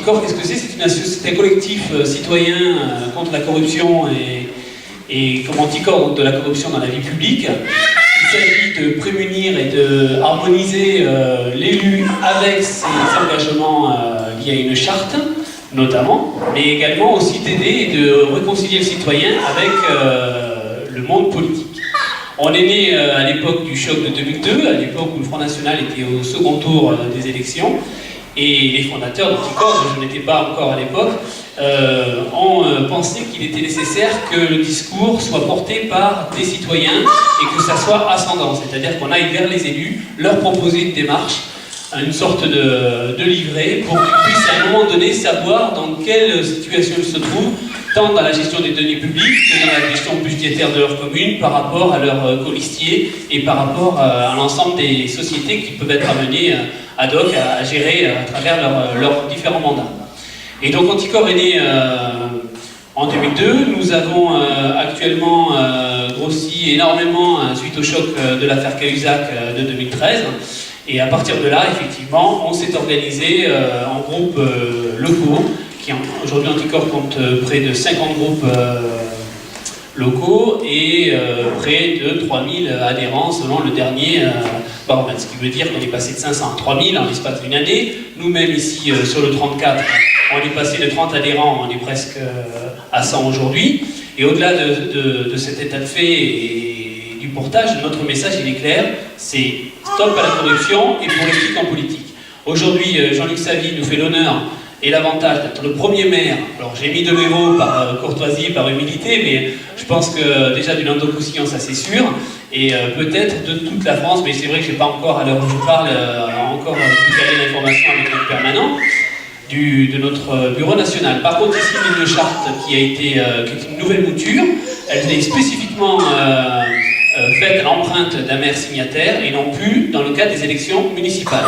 Anticorps, qu'est-ce que c'est? C'est un collectif citoyen contre la corruption et comme anticorps de la corruption dans la vie publique. Il s'agit de prémunir et de harmoniser l'élu avec ses engagements liés à une charte, notamment, mais également aussi d'aider et de réconcilier le citoyen avec le monde politique. On est né à l'époque du choc de 2002, à l'époque où le Front National était au second tour des élections, et les fondateurs d'Anticorps, je n'étais pas encore à l'époque, ont pensé qu'il était nécessaire que le discours soit porté par des citoyens et que ça soit ascendant, c'est-à-dire qu'on aille vers les élus, leur proposer une démarche, une sorte de livret pour qu'ils puissent à un moment donné savoir dans quelle situation ils se trouvent, tant dans la gestion des deniers publics que dans la gestion budgétaire de leur commune par rapport à leurs colistiers et par rapport à l'ensemble des sociétés qui peuvent être amenées ad hoc à gérer à travers leurs différents mandats. Et donc Anticorps est né en 2002. Nous avons actuellement grossi énormément suite au choc de l'affaire Cahuzac de 2013. Et à partir de là, effectivement, on s'est organisé en groupes locaux. Aujourd'hui, Anticorps compte près de 50 groupes locaux et près de 3000 adhérents selon le dernier baromètre. Ce qui veut dire qu'on est passé de 500 à 3000 en l'espace d'une année. Nous-mêmes ici sur le 34, on est passé de 30 adhérents, on est presque à 100 aujourd'hui. Et au-delà de cet état de fait et du portage, notre message il est clair, c'est stop à la corruption et pour l'éthique en politique. Aujourd'hui, Jean-Luc Savy nous fait l'honneur et l'avantage d'être le premier maire. Alors j'ai mis 2 héros par courtoisie, par humilité, mais je pense que déjà du Languedoc-Roussillon, ça c'est sûr, et peut-être de toute la France, mais c'est vrai que je n'ai pas encore, à l'heure où je vous parle, encore pu caler l'information avec notre permanent de notre bureau national. Par contre, ici, il y a une charte qui est une nouvelle mouture. Elle est spécifiquement faite à l'empreinte d'un maire signataire et non plus dans le cadre des élections municipales.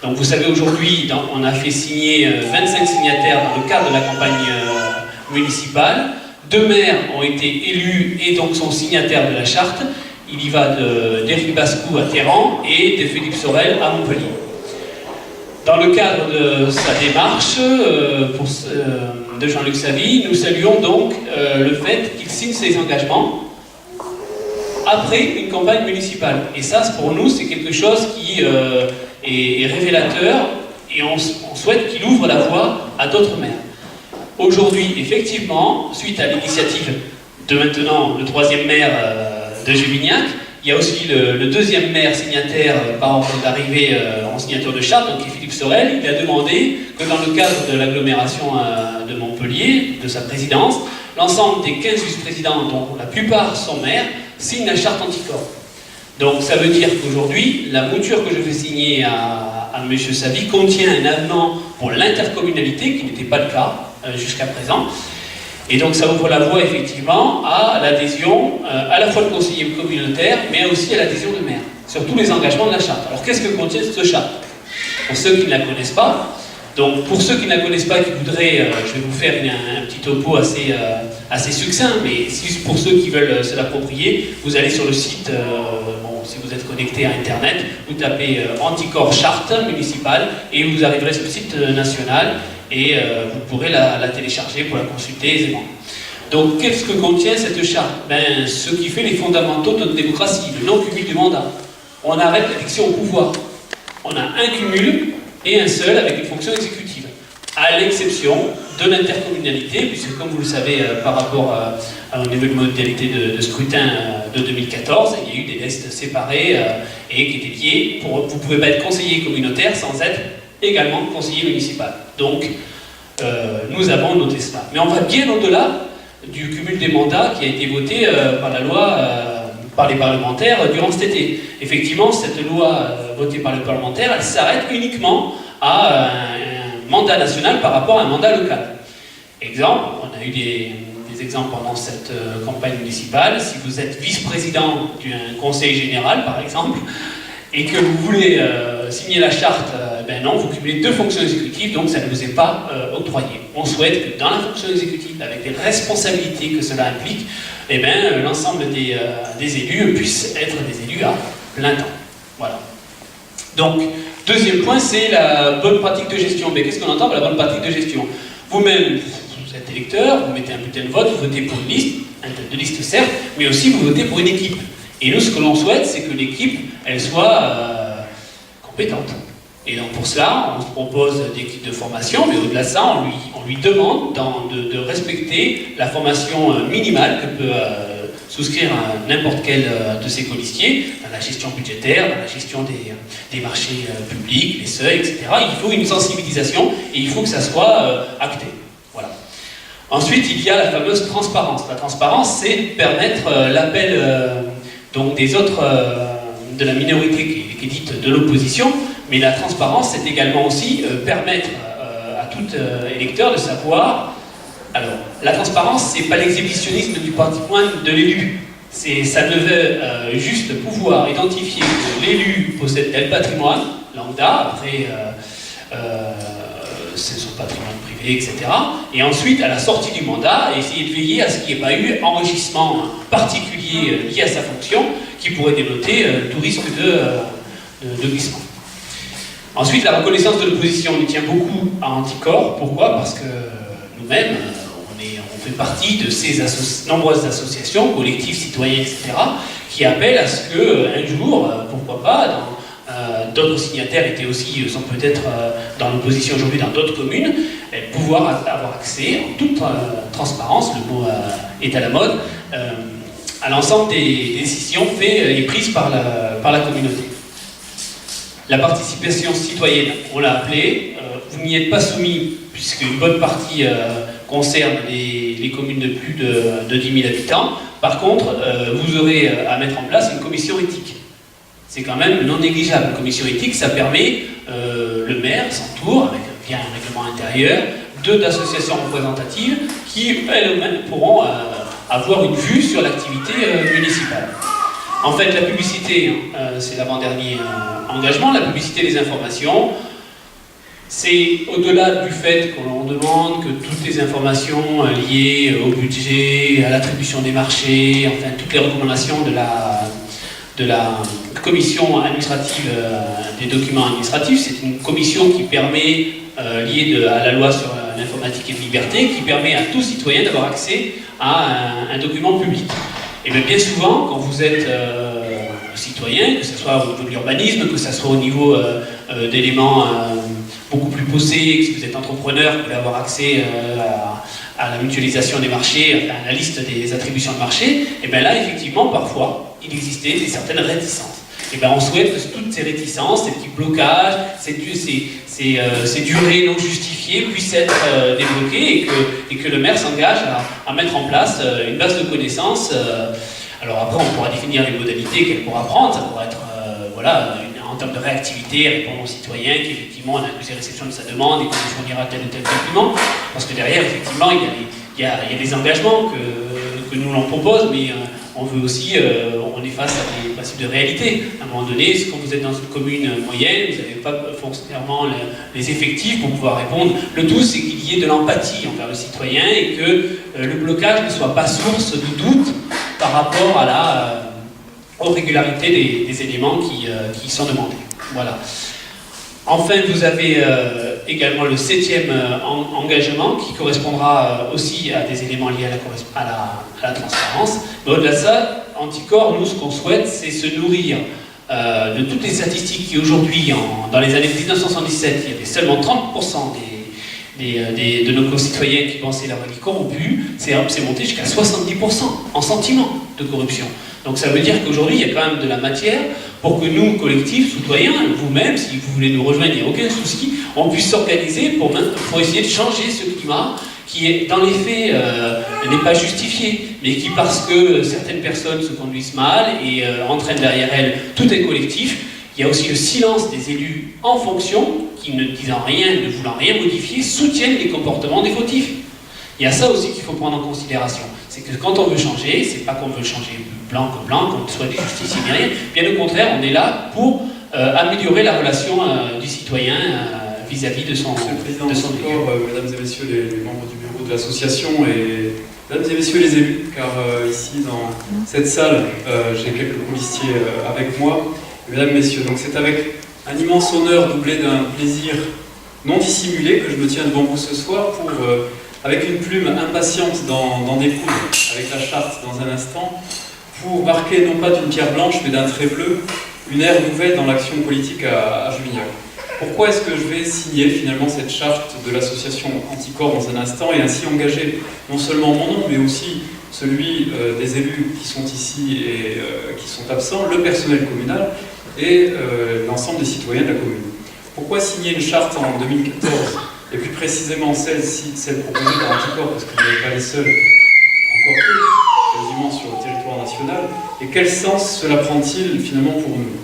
Donc vous savez, aujourd'hui, on a fait signer 25 signataires dans le cadre de la campagne municipale. 2 maires ont été élus et donc sont signataires de la charte. Il y va d'Éric Bascou à Théran et de Philippe Sorel à Montpellier. Dans le cadre de sa démarche de Jean-Luc Savy, nous saluons donc le fait qu'il signe ses engagements après une campagne municipale. Et ça, pour nous, c'est quelque chose qui est révélateur et on souhaite qu'il ouvre la voie à d'autres maires. Aujourd'hui, effectivement, suite à l'initiative de maintenant le 3e maire de Juvignac, il y a aussi le 2e maire signataire par ordre d'arrivée en signature de charte, donc qui est Philippe Sorel. Il a demandé que dans le cadre de l'agglomération de Montpellier, de sa présidence, l'ensemble des 15 vice-présidents, dont la plupart sont maires, signent la charte Anticorps. Donc ça veut dire qu'aujourd'hui, la mouture que je fais signer à M. Savy contient un avenant pour l'intercommunalité, qui n'était pas le cas jusqu'à présent. Et donc ça ouvre la voie effectivement à l'adhésion, à la fois le conseiller communautaire, mais aussi à l'adhésion de maire, sur tous les engagements de la charte. Alors qu'est-ce que contient cette charte? Pour ceux qui ne la connaissent pas, donc pour ceux qui ne la connaissent pas, qui voudraient, je vais vous faire un petit topo assez succinct, mais pour ceux qui veulent se l'approprier, vous allez sur le site, si vous êtes connecté à Internet, vous tapez Anticorps charte municipale et vous arriverez sur le site national et vous pourrez la télécharger pour la consulter aisément. Donc qu'est-ce que contient cette charte? Ce qui fait les fondamentaux de notre démocratie, le non-cumul du mandat. On arrête l'élection au pouvoir. On a un cumul et un seul avec une fonction exécutive, à l'exception de l'intercommunalité, puisque comme vous le savez, par rapport au niveau de modalité de scrutin de 2014, il y a eu des listes séparées et qui étaient liées. Vous ne pouvez pas être conseiller communautaire sans être également conseiller municipal. Donc, nous avons noté cela. Mais on va bien au-delà du cumul des mandats qui a été voté par la loi, par les parlementaires durant cet été. Effectivement, cette loi votée par les parlementaires, elle s'arrête uniquement à un mandat national par rapport à un mandat local. Exemple, on a eu des exemples pendant cette campagne municipale. Si vous êtes vice-président d'un conseil général, par exemple, et que vous voulez signer la charte, non, vous cumulez 2 fonctions exécutives, donc ça ne vous est pas octroyé. On souhaite que dans la fonction exécutive, avec les responsabilités que cela implique, l'ensemble des élus puissent être des élus à plein temps. Voilà. Donc, Deuxième point, c'est la bonne pratique de gestion. Mais qu'est-ce qu'on entend par la bonne pratique de gestion? Vous-même, vous êtes électeur, vous mettez un bulletin de vote, vous votez pour une liste, un tête de liste certes, mais aussi vous votez pour une équipe. Et nous, ce que l'on souhaite, c'est que l'équipe, elle soit compétente. Et donc pour cela, on se propose des kits de formation, mais au-delà de ça, on lui demande de respecter la formation minimale que peut souscrire n'importe quel de ses colistiers, dans la gestion budgétaire, dans la gestion des marchés publics, les seuils, etc. Il faut une sensibilisation et il faut que ça soit acté. Voilà. Ensuite, il y a la fameuse transparence. La transparence, c'est permettre l'appel donc des autres, de la minorité qui est dite de l'opposition, mais la transparence, c'est également aussi permettre à tout électeur de savoir. Alors, la transparence, c'est pas l'exhibitionnisme du parti point de l'élu. Ça ne veut juste pouvoir identifier que l'élu possède tel patrimoine, lambda, après c'est son patrimoine privé, etc. Et ensuite, à la sortie du mandat, essayer de veiller à ce qu'il n'y ait pas eu enrichissement particulier lié à sa fonction qui pourrait dénoter tout risque de glissement. Ensuite, la reconnaissance de l'opposition nous tient beaucoup à Anticor. Pourquoi? Parce que nous-mêmes, on fait partie de ces nombreuses associations, collectifs, citoyens, etc., qui appellent à ce qu'un jour, pourquoi pas, d'autres signataires sont peut-être dans l'opposition aujourd'hui dans d'autres communes, pouvoir avoir accès en toute transparence, le mot est à la mode, à l'ensemble des décisions faites et prises par la communauté. La participation citoyenne, on l'a appelée, vous n'y êtes pas soumis, puisque une bonne partie concerne les communes de plus de 10 000 habitants. Par contre, vous aurez à mettre en place une commission éthique. C'est quand même non négligeable. Une commission éthique, ça permet, le maire s'entoure, via un règlement intérieur, d'associations représentatives qui, elles-mêmes, pourront avoir une vue sur l'activité municipale. En fait, la publicité, c'est l'avant-dernier engagement, la publicité des informations, c'est au-delà du fait qu'on demande que toutes les informations liées au budget, à l'attribution des marchés, enfin toutes les recommandations de la commission administrative des documents administratifs, c'est une commission qui permet, liée à la loi sur l'informatique et la liberté, qui permet à tout citoyen d'avoir accès à un document public. Et bien souvent, quand vous êtes citoyen, que ce soit au niveau de l'urbanisme, que ce soit au niveau d'éléments beaucoup plus poussés, que si vous êtes entrepreneur, vous pouvez avoir accès à la mutualisation des marchés, enfin, à la liste des attributions de marché, et bien là, effectivement, parfois, il existait certaines réticences. Et bien on souhaite que toutes ces réticences, ces petits blocages, ces durées non justifiées puissent être débloquées et que le maire s'engage à mettre en place une base de connaissances. Alors après, on pourra définir les modalités qu'elle pourra prendre. Ça pourra être en termes de réactivité, répondre aux citoyens qui effectivement on a accusé réception de sa demande et qu'on lui fournira tel ou tel document. Parce que derrière, effectivement, il y a des engagements que nous l'on propose, mais on veut aussi, on est face à des principes de réalité. À un moment donné, quand vous êtes dans une commune moyenne, vous n'avez pas foncièrement les effectifs pour pouvoir répondre. Le tout, c'est qu'il y ait de l'empathie envers le citoyen et que le blocage ne soit pas source de doute par rapport aux régularités des éléments qui sont demandés. Voilà. Enfin, vous avez également le 7e engagement qui correspondra aussi à des éléments liés à la transparence. Mais au-delà de ça, Anticor, nous, ce qu'on souhaite, c'est se nourrir de toutes les statistiques qui aujourd'hui, dans les années 1977, il y avait seulement 30% de nos concitoyens qui pensaient l'avoir été corrompus, c'est monté jusqu'à 70% en sentiment de corruption. Donc ça veut dire qu'aujourd'hui, il y a quand même de la matière pour que nous, collectifs, citoyens, vous-même, si vous voulez nous rejoindre, il n'y a aucun souci, on puisse s'organiser pour essayer de changer ce climat qui, est, dans les faits, n'est pas justifié, mais qui, parce que certaines personnes se conduisent mal et entraînent derrière elles tout un collectif, il y a aussi le silence des élus en fonction, qui ne disant rien, ne voulant rien modifier, soutiennent les comportements des fautifs. Il y a ça aussi qu'il faut prendre en considération. C'est que quand on veut changer, c'est pas qu'on veut changer blanc que blanc, qu'on soit des justiciers ni rien. Bien au contraire, on est là pour améliorer la relation du citoyen vis-à-vis de son Monsieur le Président, mesdames et messieurs les membres du bureau de l'association et mesdames et messieurs les élus, car ici dans cette salle, j'ai quelques colistiers avec moi. Mesdames, messieurs, donc c'est avec un immense honneur doublé d'un plaisir non dissimulé que je me tiens devant vous ce soir pour, avec une plume impatiente d'en découdre avec la charte dans un instant, pour marquer non pas d'une pierre blanche mais d'un trait bleu une ère nouvelle dans l'action politique à Juvignac. Pourquoi est-ce que je vais signer finalement cette charte de l'association Anticorps dans un instant et ainsi engager non seulement mon nom mais aussi celui des élus qui sont ici et qui sont absents, le personnel communal et l'ensemble des citoyens de la commune. Pourquoi signer une charte en 2014 et plus précisément celle proposée par Anticorps, parce que vous n'êtes pas les seuls, encore peu, quasiment sur le territoire national, et quel sens cela prend-il finalement pour nous?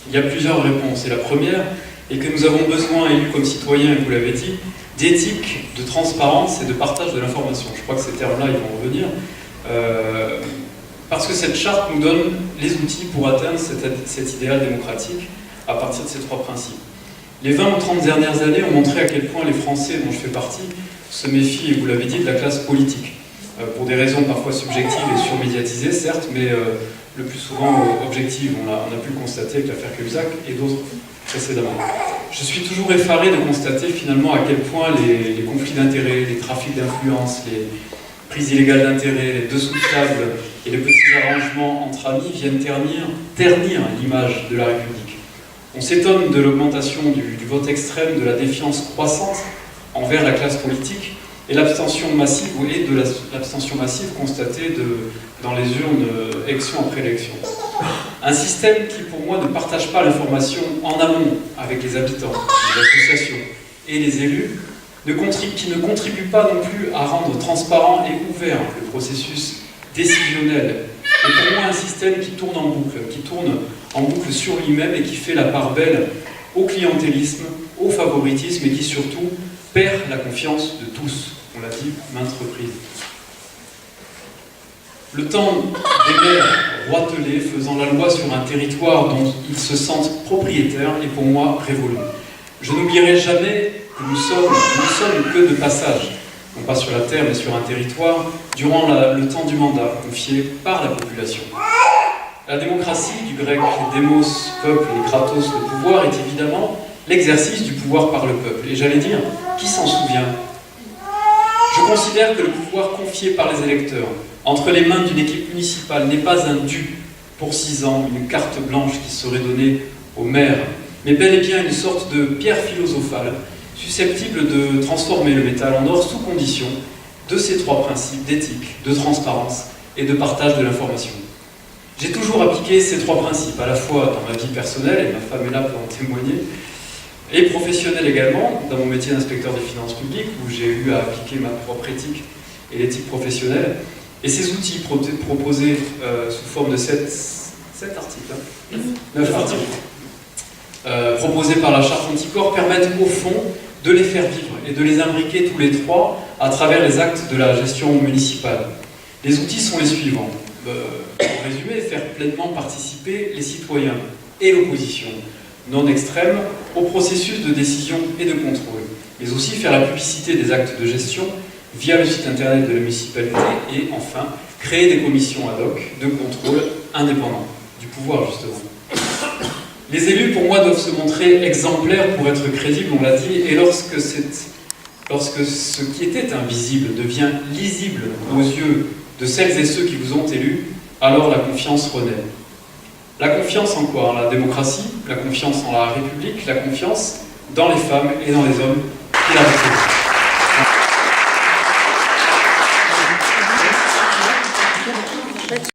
Il y a plusieurs réponses, et la première est que nous avons besoin, élus comme citoyens, et vous l'avez dit, d'éthique, de transparence et de partage de l'information. Je crois que ces termes-là, ils vont revenir, parce que cette charte nous donne les outils pour atteindre cet idéal démocratique à partir de ces trois principes. Les 20 ou 30 dernières années ont montré à quel point les Français, dont je fais partie, se méfient, et vous l'avez dit, de la classe politique. Pour des raisons parfois subjectives et surmédiatisées, certes, mais le plus souvent objectives. On a pu le constater avec l'affaire Cahuzac et d'autres précédemment. Je suis toujours effaré de constater finalement à quel point les conflits d'intérêts, les trafics d'influence, les prises illégales d'intérêts, les dessous de table et les petits arrangements entre amis viennent ternir l'image de la République. On s'étonne de l'augmentation du vote extrême, de la défiance croissante envers la classe politique et l'abstention massive constatée dans les urnes élection après élection. Un système qui, pour moi, ne partage pas l'information en amont avec les habitants, les associations et les élus, qui ne contribue pas non plus à rendre transparent et ouvert le processus décisionnel. Et pour moi, un système qui tourne en boucle sur lui-même et qui fait la part belle au clientélisme, au favoritisme et qui surtout perd la confiance de tous. On l'a dit maintes reprises. Le temps des maires roitelets faisant la loi sur un territoire dont ils se sentent propriétaires est pour moi révolu. Je n'oublierai jamais que nous sommes que de passage, non pas sur la terre mais sur un territoire, durant le temps du mandat confié par la population. La démocratie, du grec démos, peuple, et kratos, le pouvoir, est évidemment l'exercice du pouvoir par le peuple. Et j'allais dire, qui s'en souvient? Je considère que le pouvoir confié par les électeurs entre les mains d'une équipe municipale n'est pas un dû pour 6 ans, une carte blanche qui serait donnée au maire, mais bel et bien une sorte de pierre philosophale susceptible de transformer le métal en or sous condition de ces trois principes d'éthique, de transparence et de partage de l'information. J'ai toujours appliqué ces trois principes, à la fois dans ma vie personnelle, et ma femme est là pour en témoigner, et professionnelle également, dans mon métier d'inspecteur des finances publiques, où j'ai eu à appliquer ma propre éthique et l'éthique professionnelle. Et ces outils proposés sous forme de 7 articles, 9 articles, proposés par la charte Anticorps, permettent au fond de les faire vivre et de les imbriquer tous les trois à travers les actes de la gestion municipale. Les outils sont les suivants. Pour résumer, faire pleinement participer les citoyens et l'opposition non extrême au processus de décision et de contrôle, mais aussi faire la publicité des actes de gestion via le site internet de la municipalité et enfin créer des commissions ad hoc de contrôle indépendants du pouvoir justement. Les élus pour moi doivent se montrer exemplaires pour être crédibles, on l'a dit, et lorsque ce qui était invisible devient lisible aux yeux de celles et ceux qui vous ont élus, alors la confiance renaît. La confiance en quoi? En la démocratie, la confiance en la République, la confiance dans les femmes et dans les hommes qui la représentent.